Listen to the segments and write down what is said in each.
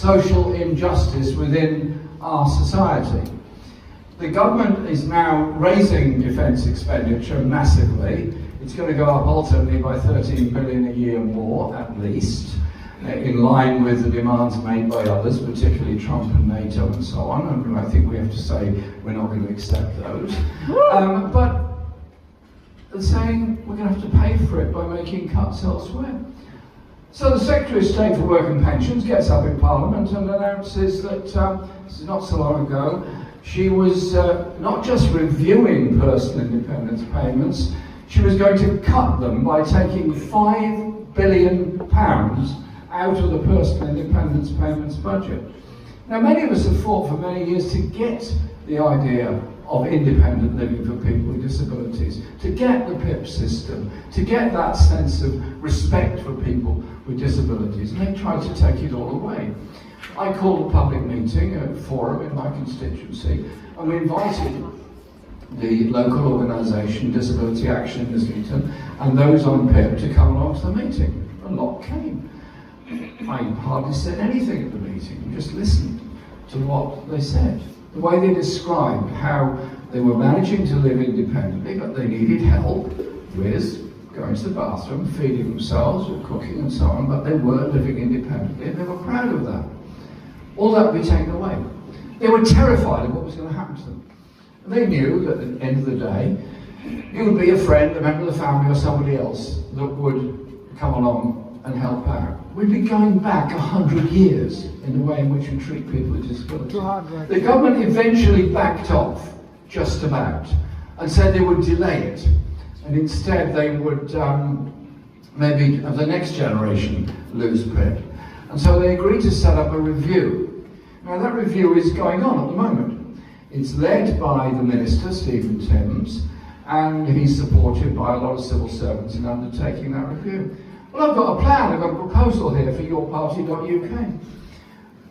social injustice within our society. The government is now raising defence expenditure massively. It's going to go up ultimately by 13 billion a year more, at least, in line with the demands made by others, particularly Trump and NATO and so on. And I think we have to say we're not going to accept those. But they're saying we're going to have to pay for it by making cuts elsewhere. So the Secretary of State for Work and Pensions gets up in Parliament and announces that, this is not so long ago, she was not just reviewing personal independence payments, she was going to cut them by taking £5 billion out of the personal independence payments budget. Now, many of us have fought for many years to get the idea of independent living for people with disabilities, to get the PIP system, to get that sense of respect for people with disabilities, and they tried to take it all away. I called a public meeting, a forum in my constituency, and we invited the local organisation, Disability Action in Islington, and those on PIP to come along to the meeting. A lot came. I hardly said anything at the meeting, just listened to what they said. The way they described how they were managing to live independently, but they needed help with going to the bathroom, feeding themselves, or cooking and so on, but they were living independently and they were proud of that. All that would be taken away. They were terrified of what was going to happen to them. And they knew that at the end of the day, it would be a friend, a member of the family or somebody else that would come along and help out. We'd be going back 100 years in the way in which we treat people with disabilities. The government eventually backed off, just about, and said they would delay it. And instead they would maybe have the next generation lose PIP. And so they agreed to set up a review. Now that review is going on at the moment. It's led by the Minister, Stephen Timms, and he's supported by a lot of civil servants in undertaking that review. Well, I've got a plan, I've got a proposal here for yourparty.uk.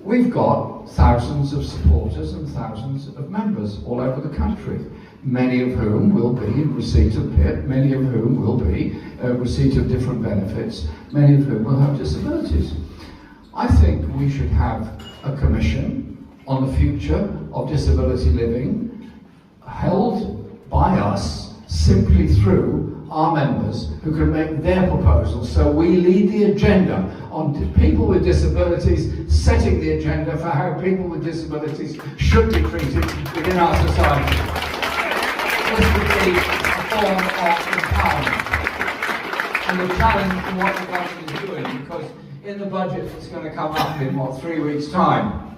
We've got thousands of supporters and thousands of members all over the country, many of whom will be in receipt of PIP, many of whom will be receipt of different benefits, many of whom will have disabilities. I think we should have a commission on the future of disability living held by us simply through our members who can make their proposals. So we lead the agenda on people with disabilities, setting the agenda for how people with disabilities should be treated within our society. This would be a form of empowerment and the challenge for what the government is doing, because in the budget that's going to come up in, 3 weeks' time,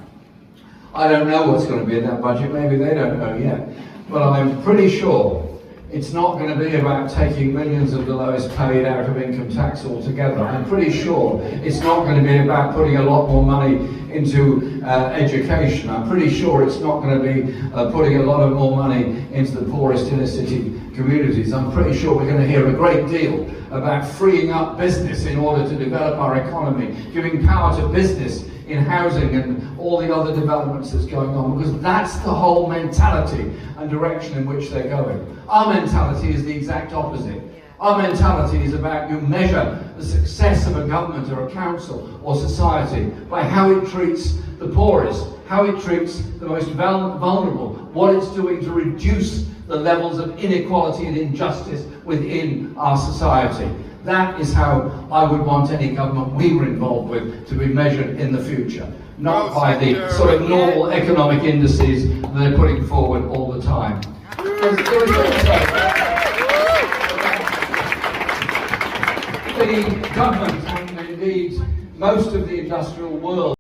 I don't know what's going to be in that budget, maybe they don't know yet, but I'm pretty sure it's not going to be about taking millions of the lowest paid out of income tax altogether. I'm pretty sure it's not going to be about putting a lot more money into education. I'm pretty sure it's not going to be putting a lot of more money into the poorest inner city communities. I'm pretty sure we're going to hear a great deal about freeing up business in order to develop our economy, giving power to business in housing and all the other developments that's going on, because that's the whole mentality and direction in which they're going. Our mentality is the exact opposite. Our mentality is about you measure the success of a government or a council or society by how it treats the poorest, how it treats the most vulnerable, what it's doing to reduce the levels of inequality and injustice within our society. That is how I would want any government we were involved with to be measured in the future, not by the sort of normal economic indices that they're putting forward all the time. The government, and indeed most of the industrial world,